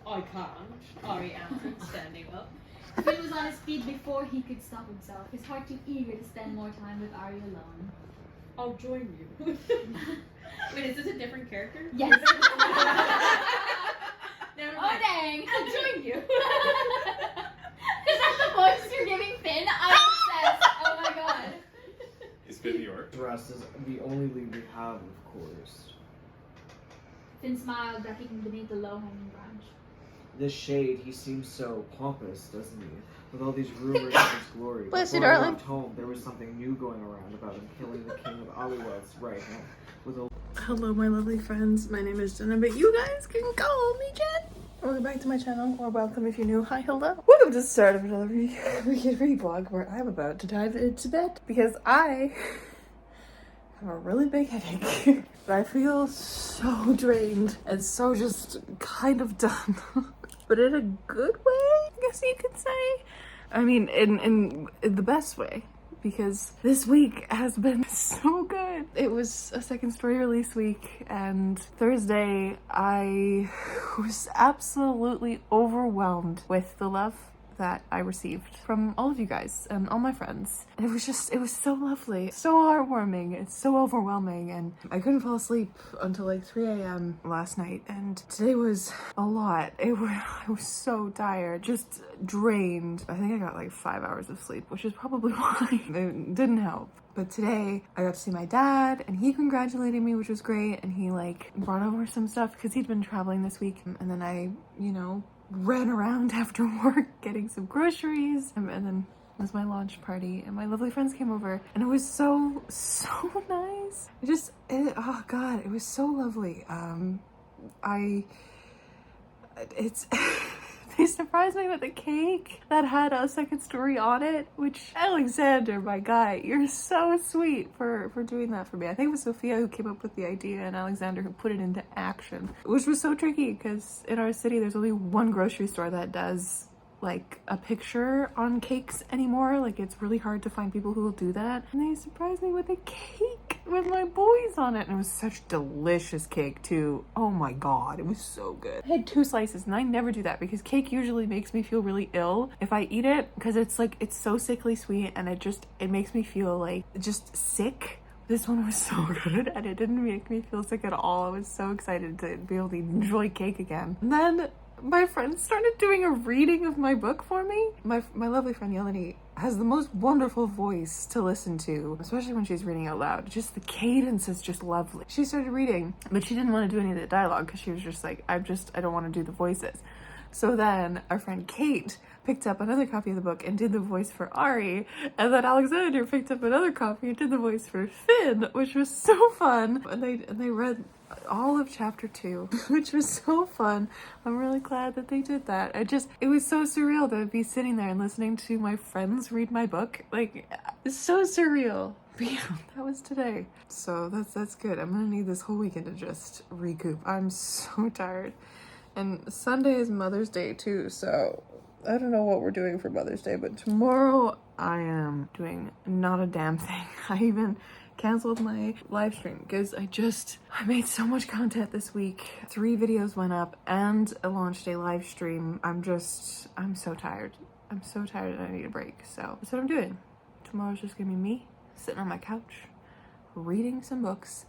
I can't. Ari answered, standing up. Finn was on his feet before he could stop himself, his heart too eager to spend more time with Ari alone. I'll join you. Wait, is this a different character? Yes. Never Oh mind. dang! I'll join you. Is that the voice you're giving Finn? I'm obsessed. Oh my god. Is Finn York? Rust is the only lead we have, of course. Finn smiled, ducking beneath the low-hanging branch. This shade, he seems so pompous, doesn't he? With all these rumors of his glory. Bless you, Before I darling. left home, there was something new going around about him killing the king of Aliwad's right hand with a... Hello, my lovely friends. My name is Jenna, but you guys can call me Jen. Welcome back to my channel, or welcome if you're new. Hi, hello. Welcome to the start of another vlog where I'm about to dive into bed because I have a really big headache. But I feel so drained and so just kind of done. But in a good way, I guess you could say. I mean, in the best way. Because this week has been so good. It was a second story release week, and Thursday I was absolutely overwhelmed with the love that I received from all of you guys and all my friends. And it was so lovely, so heartwarming, it's so overwhelming, and I couldn't fall asleep until like 3 a.m. last night, and today was a lot. I was so tired, just drained. I think I got like 5 hours of sleep, which is probably why it didn't help. But today I got to see my dad, and he congratulated me, which was great, and he like brought over some stuff because he'd been traveling this week, and then I, you know, ran around after work getting some groceries, and then it was my launch party, and my lovely friends came over, and it was so nice. Oh god, it was so lovely. They surprised me with a cake that had a second story on it, which Alexander, my guy, you're so sweet for doing that for me. I think it was Sophia who came up with the idea and Alexander who put it into action, which was so tricky because in our city there's only one grocery store that does like a picture on cakes anymore. Like, it's really hard to find people who will do that, and they surprised me with a cake with my boys on it, and it was such delicious cake too. Oh my god, it was so good. I had 2 slices, and I never do that because cake usually makes me feel really ill if I eat it, because it's like, it's so sickly sweet, and it makes me feel like just sick. This one was so good, and it didn't make me feel sick at all. I was so excited to be able to enjoy cake again. And then my friend started doing a reading of my book for me. My lovely friend Yeleni has the most wonderful voice to listen to, especially when she's reading out loud. Just the cadence is just lovely. She started reading, but she didn't want to do any of the dialogue because she was just like, I don't want to do the voices. So then our friend Kate picked up another copy of the book and did the voice for Ari, and then Alexander picked up another copy and did the voice for Finn, which was so fun. And they read all of chapter 2, which was so fun. I'm really glad that they did that. It was so surreal to be sitting there and listening to my friends read my book. Like, it's so surreal. But yeah, that was today. So that's good. I'm gonna need this whole weekend to just recoup. I'm so tired. And Sunday is Mother's Day too, so I don't know what we're doing for Mother's Day, but tomorrow I am doing not a damn thing. I even canceled my live stream because I made so much content this week. 3 videos went up and a launch day live stream. I'm so tired. I'm so tired and I need a break. So that's what I'm doing. Tomorrow's just gonna be me sitting on my couch, reading some books.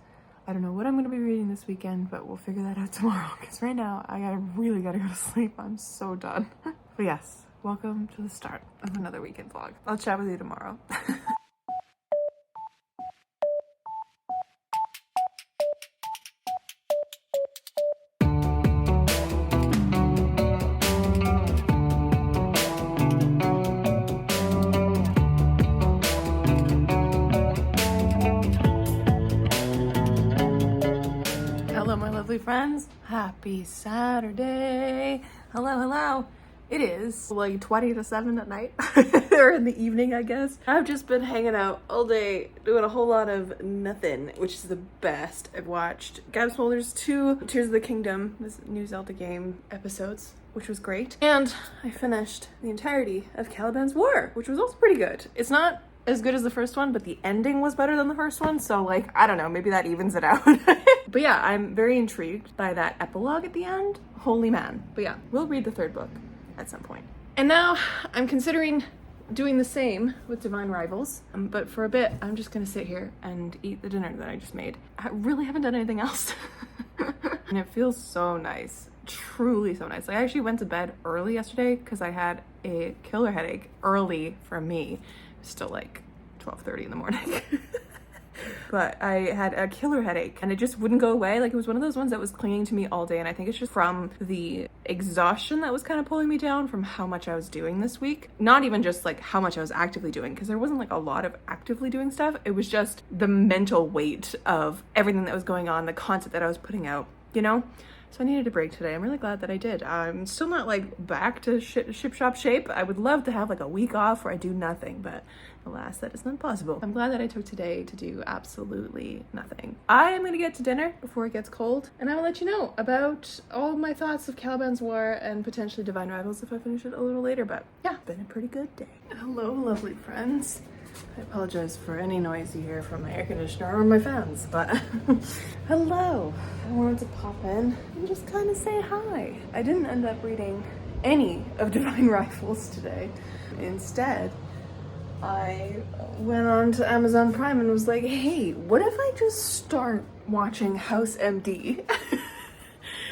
I don't know what I'm going to be reading this weekend, but we'll figure that out tomorrow, because right now I really gotta go to sleep. I'm so done. But yes, welcome to the start of another weekend vlog. I'll chat with you tomorrow. Friends, Happy Saturday. Hello, hello. It is like 20 to 7 at night, or in the evening, I guess. I've just been hanging out all day, doing a whole lot of nothing, which is the best. I've watched Gab Smolder's 2 Tears of the Kingdom, this new Zelda game episodes, which was great. And I finished the entirety of CALIBAN'S WAR, which was also pretty good. It's not as good as the first one, but the ending was better than the first one, so like, I don't know, maybe that evens it out. But yeah, I'm very intrigued by that epilogue at the end. Holy man. But yeah, we'll read the 3rd book at some point. And now I'm considering doing the same with Divine Rivals, but for a bit I'm just gonna sit here and eat the dinner that I just made. I really haven't done anything else. And it feels so nice, truly so nice. Like, I actually went to bed early yesterday because I had a killer headache. Early for me, still like 12:30 in the morning. But I had a killer headache and it just wouldn't go away. Like, it was one of those ones that was clinging to me all day, and I think it's just from the exhaustion that was kind of pulling me down from how much I was doing this week. Not even just like how much I was actively doing, because there wasn't like a lot of actively doing stuff. It was just the mental weight of everything that was going on, the content that I was putting out, you know? So I needed a break today. I'm really glad that I did. I'm still not like back to ship shop shape. I would love to have like a week off where I do nothing, but alas, that is not possible. I'm glad that I took today to do absolutely nothing. I am gonna get to dinner before it gets cold, and I will let you know about all of my thoughts of CALIBAN'S WAR and potentially Divine Rivals if I finish it a little later, but yeah, been a pretty good day. Hello, lovely friends. I apologize for any noise you hear from my air conditioner or my fans, but hello. I wanted to pop in and just kind of say hi. I didn't end up reading any of Divine Rivals today. Instead, I went on to Amazon Prime and was like, hey, what if I just start watching House MD?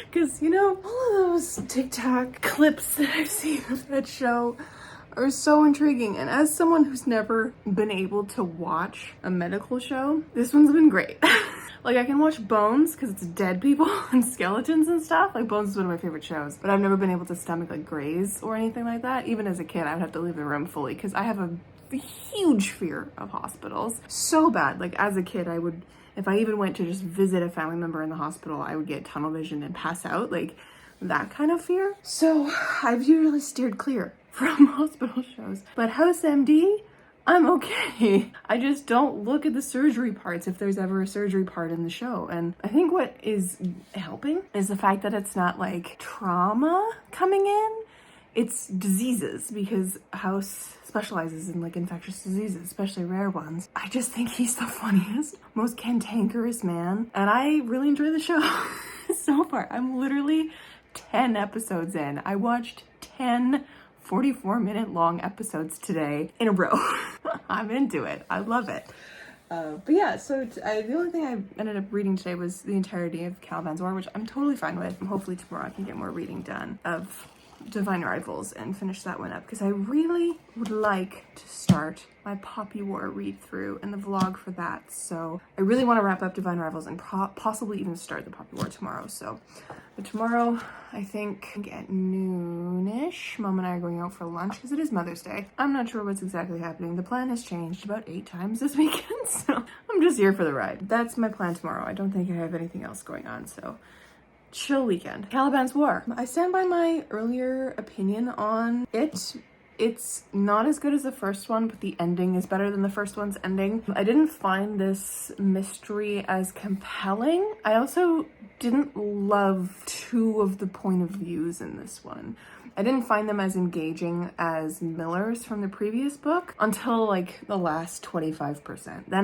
Because, you know, all of those TikTok clips that I've seen of that show are so intriguing, and as someone who's never been able to watch a medical show, this one's been great. Like, I can watch Bones because it's dead people and skeletons and stuff. Like, Bones is one of my favorite shows, but I've never been able to stomach like Grays or anything like that. Even as a kid, I would have to leave the room fully because I have a huge fear of hospitals. So bad. Like, as a kid, I would, if I even went to just visit a family member in the hospital, I would get tunnel vision and pass out. Like, that kind of fear. So I've usually steered clear from hospital shows, but House MD, I'm okay. I just don't look at the surgery parts if there's ever a surgery part in the show. And I think what is helping is the fact that it's not like trauma coming in, it's diseases, because House specializes in like infectious diseases, especially rare ones. I just think he's the funniest, most cantankerous man, and I really enjoy the show. So far, I'm literally 10 episodes in. I watched 10 44-minute long episodes today in a row. I'm into it. I love it. But yeah, so the only thing I ended up reading today was the entirety of CALIBAN'S WAR, which I'm totally fine with. Hopefully tomorrow I can get more reading done of Divine Rivals and finish that one up, because I really would like to start my Poppy War read through and the vlog for that. So I really want to wrap up Divine Rivals and possibly even start the Poppy War tomorrow. So, but tomorrow, I think at noonish, Mom and I are going out for lunch because it is Mother's Day. I'm not sure what's exactly happening. The plan has changed about 8 times this weekend, so I'm just here for the ride. That's my plan tomorrow. I don't think I have anything else going on, so chill weekend. CALIBAN'S WAR. I stand by my earlier opinion on it. It's not as good as the first one, but the ending is better than the first one's ending. I didn't find this mystery as compelling. I also didn't love 2 of the point of views in this one. I didn't find them as engaging as Miller's from the previous book until like the last 25%. Then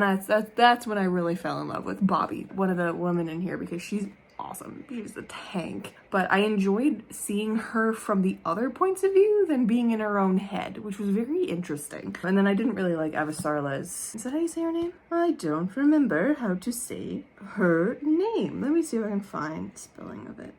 that's when I really fell in love with Bobby, one of the women in here, because she's awesome. She's a tank. But I enjoyed seeing her from the other points of view than being in her own head, which was very interesting. And then I didn't really like Avasarla's... Is that how you say her name? I don't remember how to say her name. Let me see if I can find spelling of it.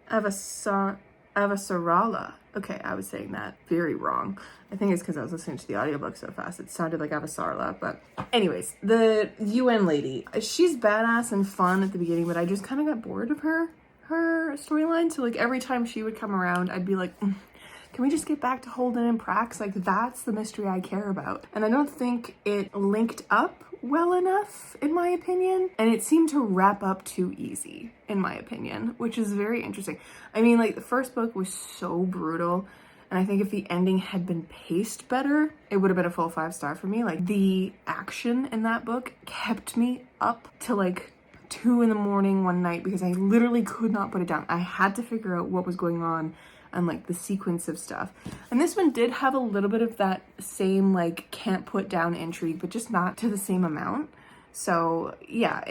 Avasarala. Okay, I was saying that very wrong. I think it's because I was listening to the audiobook so fast. It sounded like Avasarla, but anyways, the UN lady, she's badass and fun at the beginning, but I just kind of got bored of her storyline. So like every time she would come around, I'd be like, Can we just get back to Holden and Prax? Like, that's the mystery I care about. And I don't think it linked up well enough, in my opinion. And it seemed to wrap up too easy, in my opinion, which is very interesting. I mean, like, the first book was so brutal. And I think if the ending had been paced better, it would have been a full 5-star for me. Like, the action in that book kept me up till like 2 in the morning one night because I literally could not put it down. I had to figure out what was going on and like the sequence of stuff. And this one did have a little bit of that same like can't put down intrigue, but just not to the same amount. So yeah,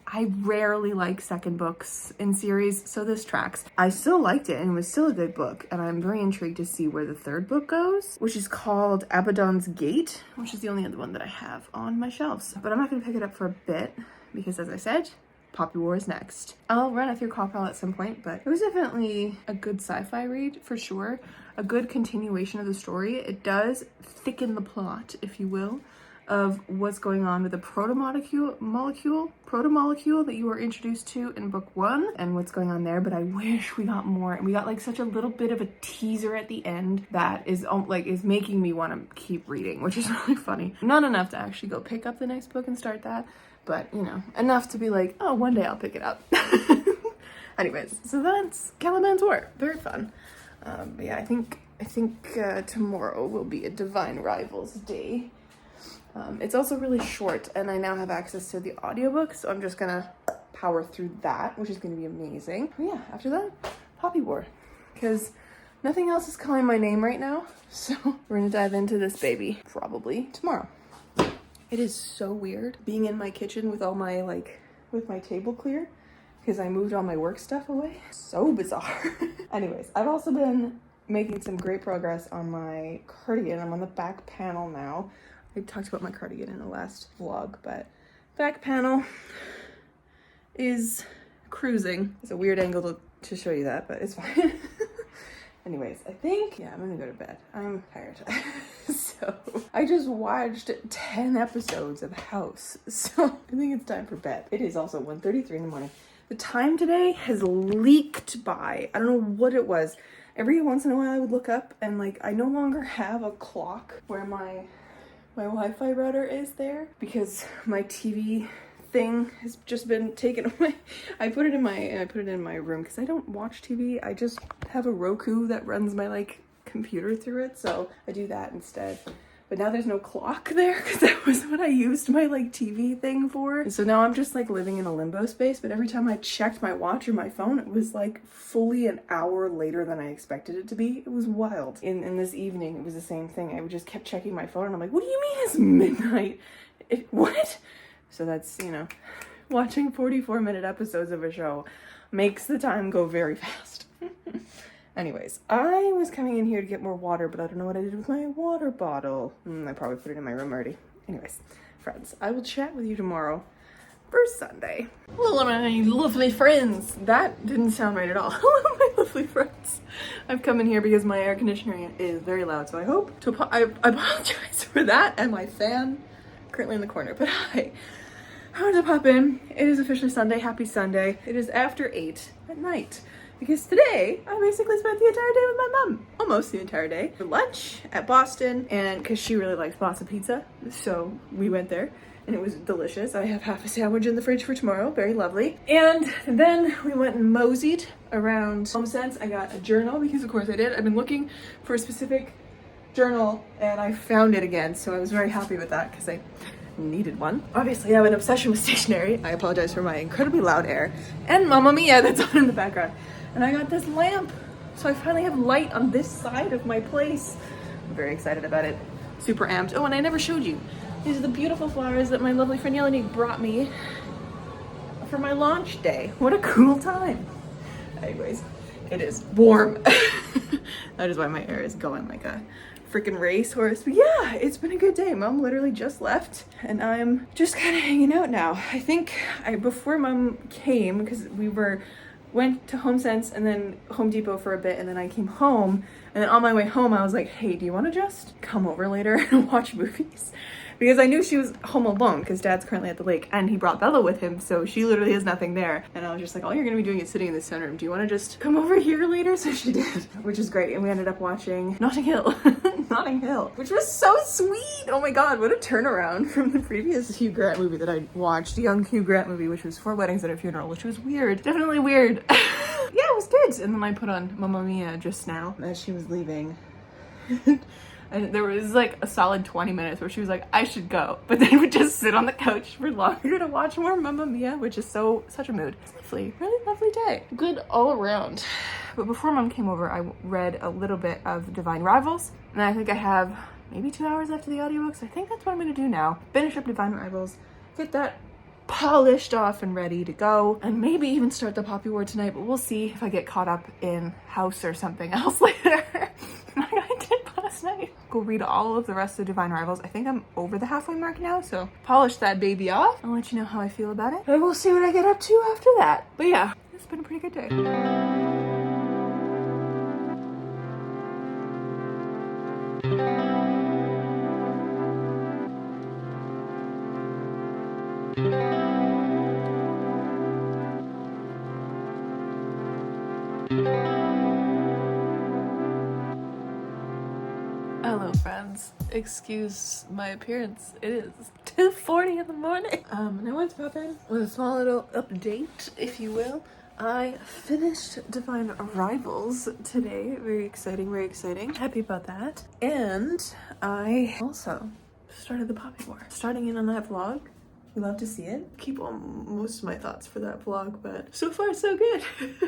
I rarely like second books in series, so this tracks. I still liked it and it was still a good book, and I'm very intrigued to see where the third book goes, which is called Abaddon's Gate, which is the only other one that I have on my shelves. But I'm not gonna pick it up for a bit because, as I said, Poppy War is next. I'll run it through Copperl at some point, but it was definitely a good sci-fi read for sure. A good continuation of the story. It does thicken the plot, if you will, of what's going on with the proto-molecule that you were introduced to in book 1 and what's going on there. But I wish we got more, and we got like such a little bit of a teaser at the end that is making me want to keep reading, which is really funny. Not enough to actually go pick up the next book and start that, but you know, enough to be like, oh, one day I'll pick it up. Anyways, so that's Caliban's War. Very fun. But yeah, I think tomorrow will be a Divine Rivals day. It's also really short, and I now have access to the audiobook, so I'm just gonna power through that, which is gonna be amazing. But yeah, after that, Poppy War, because nothing else is calling my name right now, so we're gonna dive into this baby probably tomorrow. It is so weird being in my kitchen with all my with my table clear because I moved all my work stuff away. So bizarre. Anyways, I've also been making some great progress on my cardigan. I'm on the back panel now. I talked about my cardigan in the last vlog, but back panel is cruising. It's a weird angle to show you that, but it's fine. Anyways, I think, yeah, I'm gonna go to bed. I'm tired. So I just watched 10 episodes of House, so I think it's time for bed. It is also 1:33 in the morning. The time today has leaked by. I don't know what it was. Every once in a while I would look up and like, I no longer have a clock where my Wi-Fi router is there because my TV thing has just been taken away. I put it in my room because I don't watch TV. I just have a Roku that runs my like computer through it, so I do that instead. But now there's no clock there because that was what I used my like TV thing for. And so now I'm just like living in a limbo space, but every time I checked my watch or my phone, it was like fully an hour later than I expected it to be. It was wild. In this evening, it was the same thing. I just kept checking my phone and I'm like, what do you mean it's midnight? What? So that's, you know, watching 44-minute episodes of a show makes the time go very fast. Anyways, I was coming in here to get more water, but I don't know what I did with my water bottle. I probably put it in my room already. Anyways, friends, I will chat with you tomorrow for Sunday. Hello, my lovely friends. That didn't sound right at all. Hello, my lovely friends. I've come in here because my air conditioner is very loud, so I apologize for that and my fan currently in the corner. But hi. I wanted to pop in. It is officially Sunday. Happy Sunday. It is after 8 at night. Because today, I basically spent the entire day with my mom. Almost the entire day. For lunch at Boston, and because she really likes Boston pizza, so we went there, and it was delicious. I have half a sandwich in the fridge for tomorrow. Very lovely. And then we went and moseyed around HomeSense. I got a journal, because of course I did. I've been looking for a specific journal, and I found it again, so I was very happy with that, because I needed one. Obviously, I have an obsession with stationery. I apologize for my incredibly loud air. And Mamma Mia that's on in the background. And I got this lamp, so I finally have light on this side of my place. I'm very excited about it. Super amped. Oh, and I never showed you. These are the beautiful flowers that my lovely friend Yeleni brought me for my launch day. What a cool time. Anyways, it is warm. That is why my hair is going like a freaking racehorse. But yeah, it's been a good day. Mom literally just left and I'm just kind of hanging out now. I think before Mom came, because went to HomeSense and then Home Depot for a bit, and then I came home, and then on my way home I was like, hey, do you want to just come over later and watch movies? because I knew she was home alone because Dad's currently at the lake and he brought Bella with him, so she literally has nothing there. And I was just like, all you're gonna be doing is sitting in the sunroom. Do you want to just come over here later? So she did, which is great. And we ended up watching Notting Hill, Notting Hill, which was so sweet. Oh my God, what a turnaround from the previous Hugh Grant movie that I watched, the young Hugh Grant movie, which was 4 Weddings and a Funeral, which was weird, definitely weird. Yeah, it was good. And then I put on Mamma Mia just now as she was leaving. And there was like a solid 20 minutes where she was like, I should go. But then would just sit on the couch for longer to watch more Mamma Mia, which is such a mood. It's lovely, really lovely day. Good all around. But before Mom came over, I read a little bit of Divine Rivals. And I think I have maybe 2 hours after the audiobooks. I think that's what I'm gonna do now. Finish up Divine Rivals, get that polished off and ready to go, and maybe even start the Poppy War tonight, but we'll see if I get caught up in House or something else later. Like I did last night. Go read all of the rest of Divine Rivals. I think I'm over the halfway mark now, so polish that baby off. I'll let you know how I feel about it, and we'll see what I get up to after that. But yeah, it's been a pretty good day. Hello friends, excuse my appearance. It is 2:40 in the morning. And I want to pop in with a small little update, if you will. I finished Divine Rivals today. Very exciting, very exciting. Happy about that. And I also started the Poppy War. Starting in on that vlog. You love to see it. Keep on most of my thoughts for that vlog, but so far so good.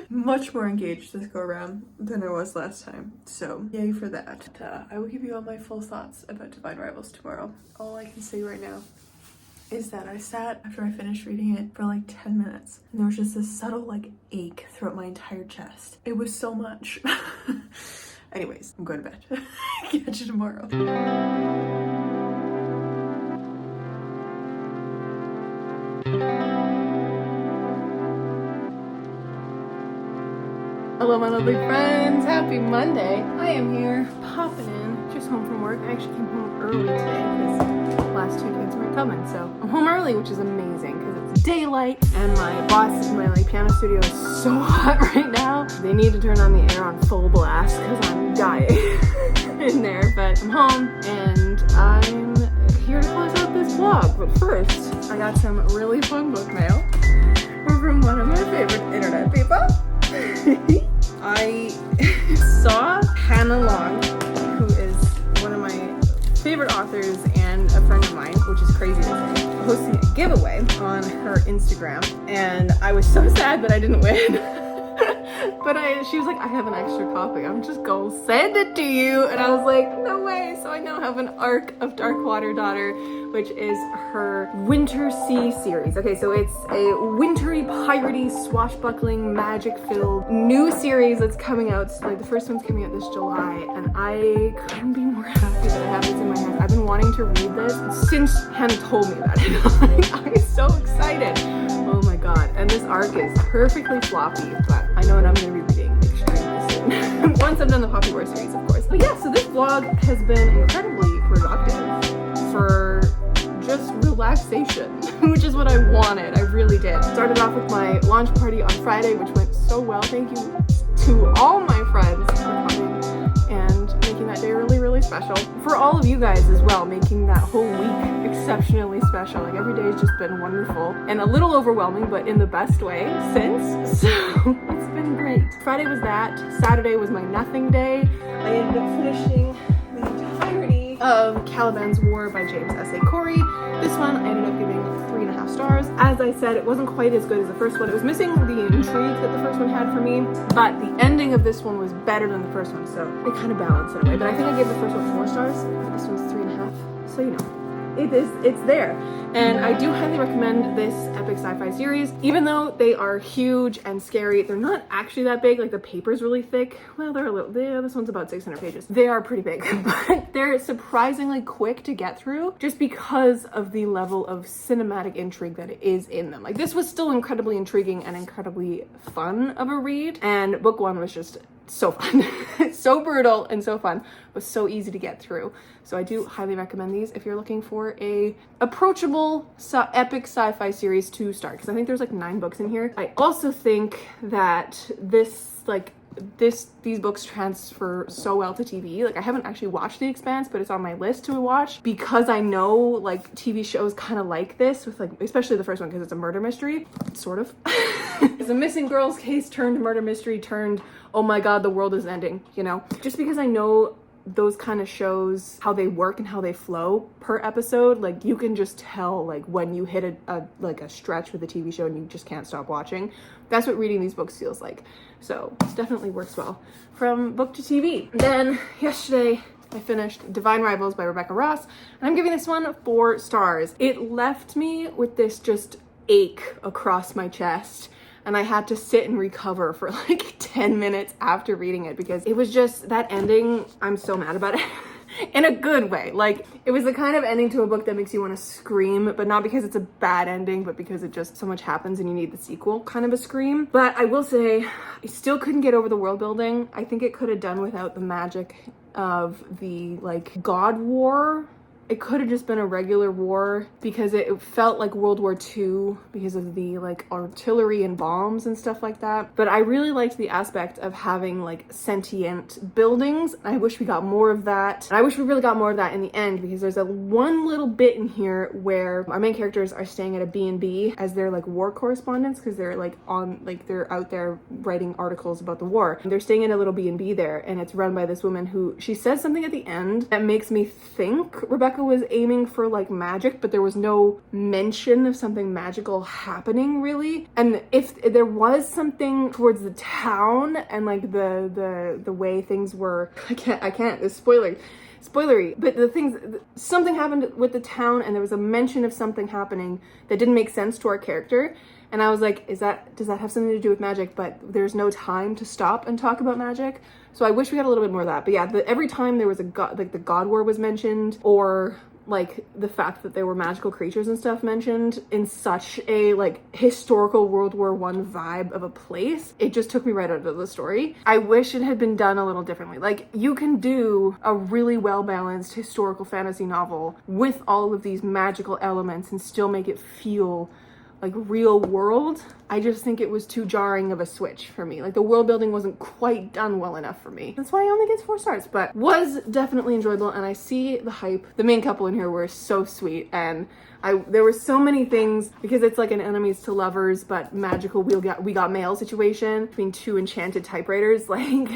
Much more engaged this go around than I was last time, so yay for that. I will give you all my full thoughts about Divine Rivals tomorrow. All I can say right now is that I sat after I finished reading it for like 10 minutes and there was just this subtle like ache throughout my entire chest. It was so much. Anyways, I'm going to bed. Catch you tomorrow. Hello my lovely friends, happy Monday. I am here popping in, just home from work. I actually came home early today because the last 2 kids weren't coming, so I'm home early, which is amazing because it's daylight and my boss in my piano studio is so hot right now. They need to turn on the air on full blast because I'm dying in there, but I'm home and I'm here to close out this vlog. But first, I got some really fun book mail from one of my favorite internet people. I saw Hannah Long, who is one of my favorite authors and a friend of mine, which is crazy to say, hosting a giveaway on her Instagram, and I was so sad that I didn't win. But she was like, I have an extra copy, I'm just gonna send it to you. And I was like, no way. So I now have an Arc of Darkwater Daughter, which is her Winter Sea series. Okay, so it's a wintry, piratey, swashbuckling, magic-filled new series that's coming out. Like the first one's coming out this July, and I couldn't be more happy that I have this in my hands. I've been wanting to read this since Hannah told me about it. I'm so excited. Oh my god. And this arc is perfectly floppy, but I know what I'm gonna be reading extremely soon. Once I've done the Poppy War series, of course. But yeah, so this vlog has been incredibly productive for just relaxation, which is what I wanted. I really did. Started off with my launch party on Friday, which went so well. Thank you to all my friends for coming and making that day really, really special. For all of you guys as well, making that whole week exceptionally special. Like every day has just been wonderful and a little overwhelming, but in the best way since. So it's been great. Friday was that. Saturday was my nothing day. I ended up finishing the entirety of Caliban's War by James S.A. Corey. This one I ended up giving 3.5 stars. As I said, it wasn't quite as good as the first one. It was missing the intrigue that the first one had for me, but the ending of this one was better than the first one, so it kind of balanced in a way. But I think I gave the first one 4 stars, but this one's 3.5, so you know. It's there. And I do highly recommend this epic sci-fi series. Even though they are huge and scary, they're not actually that big. Like the paper's really thick. Well, they're a little, this one's about 600 pages. They are pretty big, but they're surprisingly quick to get through just because of the level of cinematic intrigue that is in them. Like this was still incredibly intriguing and incredibly fun of a read. And book 1 was just so fun. So brutal and so fun, but so easy to get through. So I do highly recommend these if you're looking for a approachable epic sci-fi series to start, because I think there's like 9 books in here. I also think that these books transfer so well to TV. Like, I haven't actually watched The Expanse, but it's on my list to watch because I know like TV shows kind of like this, with like, especially the first one, because it's a murder mystery, sort of. It's a missing girls case turned murder mystery turned, oh my god, the world is ending, you know? Just because I know those kind of shows, how they work and how they flow per episode, like you can just tell like when you hit a stretch with a TV show and you just can't stop watching. That's what reading these books feels like. So this definitely works well from book to TV. Then yesterday I finished Divine Rivals by Rebecca Ross, and I'm giving this one 4 stars. It left me with this just ache across my chest, and I had to sit and recover for like 10 minutes after reading it, because it was just, that ending, I'm so mad about it. In a good way. Like, it was the kind of ending to a book that makes you want to scream, but not because it's a bad ending, but because it just so much happens and you need the sequel kind of a scream. But I will say, I still couldn't get over the world building. I think it could have done without the magic of the like God War. It could have just been a regular war, because it felt like World War II because of the like artillery and bombs and stuff like that. But I really liked the aspect of having like sentient buildings. I wish we got more of that. And I wish we really got more of that in the end, because there's one little bit in here where our main characters are staying at a B&B as their like war correspondents, because they're like they're out there writing articles about the war. And they're staying in a little B&B there, and it's run by this woman who, she says something at the end that makes me think Rebecca was aiming for like magic, but there was no mention of something magical happening really. And if there was something towards the town and like the way things were, I can't, it's spoilery, but something happened with the town, and there was a mention of something happening that didn't make sense to our character. And I was like, does that have something to do with magic? But there's no time to stop and talk about magic. So I wish we had a little bit more of that. But yeah, every time there was like the God War was mentioned, or like the fact that there were magical creatures and stuff mentioned in such a like historical World War I vibe of a place, it just took me right out of the story. I wish it had been done a little differently. Like, you can do a really well-balanced historical fantasy novel with all of these magical elements and still make it feel like real world. I just think it was too jarring of a switch for me. Like, the world building wasn't quite done well enough for me. That's why I only get 4 stars, but was definitely enjoyable, and I see the hype. The main couple in here were so sweet, and there were so many things, because it's like an enemies to lovers but magical we got mail situation between 2 enchanted typewriters. Like,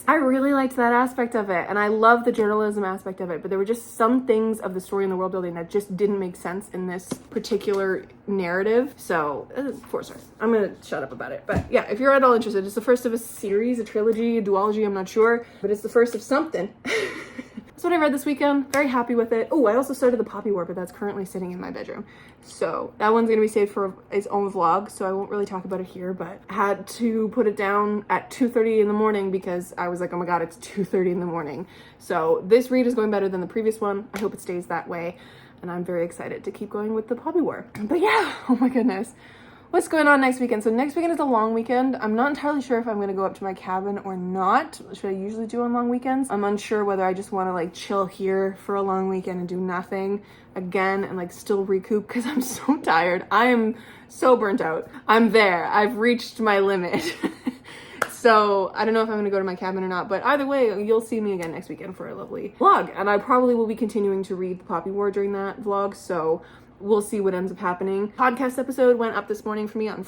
I really liked that aspect of it, and I love the journalism aspect of it, but there were just some things of the story and the world building that just didn't make sense in this particular narrative. So 4 stars. I'm gonna shut up about it. But yeah, if you're at all interested, it's the first of a series, a trilogy, a duology, I'm not sure, but it's the first of something. That's what I read this weekend. Very happy with it. Oh, I also started the Poppy War, but that's currently sitting in my bedroom. So that one's gonna be saved for its own vlog, so I won't really talk about it here, but I had to put it down at 2:30 in the morning because I was like, oh my god, it's 2:30 in the morning. So this read is going better than the previous one. I hope it stays that way, and I'm very excited to keep going with the Poppy War. But yeah, oh my goodness. What's going on next weekend? So next weekend is a long weekend. I'm not entirely sure if I'm gonna go up to my cabin or not, which I usually do on long weekends. I'm unsure whether I just wanna like chill here for a long weekend and do nothing again and like still recoup, because I'm so tired. I am so burnt out. I'm there. I've reached my limit. So I don't know if I'm gonna go to my cabin or not, but either way, you'll see me again next weekend for a lovely vlog. And I probably will be continuing to read the Poppy War during that vlog, so we'll see what ends up happening. Podcast episode went up this morning for me on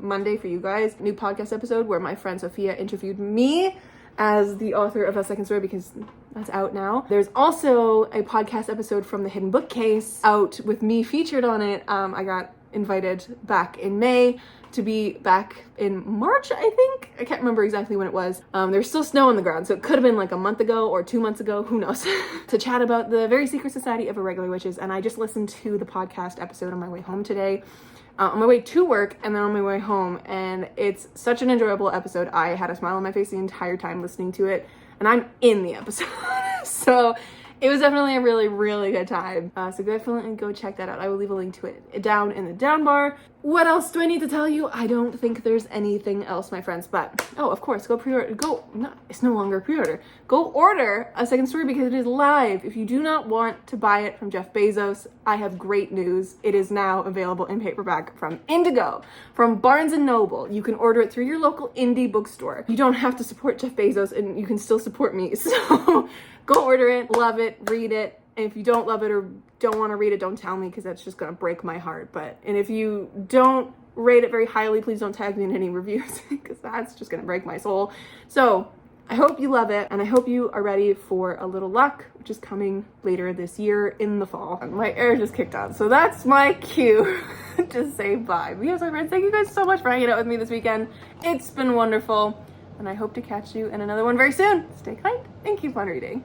Monday for you guys. New podcast episode where my friend Sophia interviewed me as the author of A Second Story, because that's out now. There's also a podcast episode from the Hidden Bookcase out with me featured on it. I got invited back in May to be back in March, I think. I can't remember exactly when it was. There's still snow on the ground, so it could have been like a month ago or 2 months ago, who knows, to chat about the Very Secret Society of Irregular Witches. And I just listened to the podcast episode on my way home today, on my way to work and then on my way home, and it's such an enjoyable episode. I had a smile on my face the entire time listening to it, and I'm in the episode. So it was definitely a really, really good time. So definitely go check that out. I will leave a link to it down in the down bar. What else do I need to tell you? I don't think there's anything else, my friends, but, oh, of course, go pre-order, no, it's no longer pre-order. Go order A Second Story because it is live. If you do not want to buy it from Jeff Bezos, I have great news. It is now available in paperback from Indigo, from Barnes & Noble. You can order it through your local indie bookstore. You don't have to support Jeff Bezos and you can still support me. So go order it, love it, read it. And if you don't love it or don't want to read it, don't tell me because that's just going to break my heart. And if you don't rate it very highly, please don't tag me in any reviews because that's just going to break my soul. So I hope you love it and I hope you are ready for A Little Luck, which is coming later this year in the fall. And my air just kicked on. So that's my cue to say bye. But yes, my friends, thank you guys so much for hanging out with me this weekend. It's been wonderful. And I hope to catch you in another one very soon. Stay kind and keep on reading.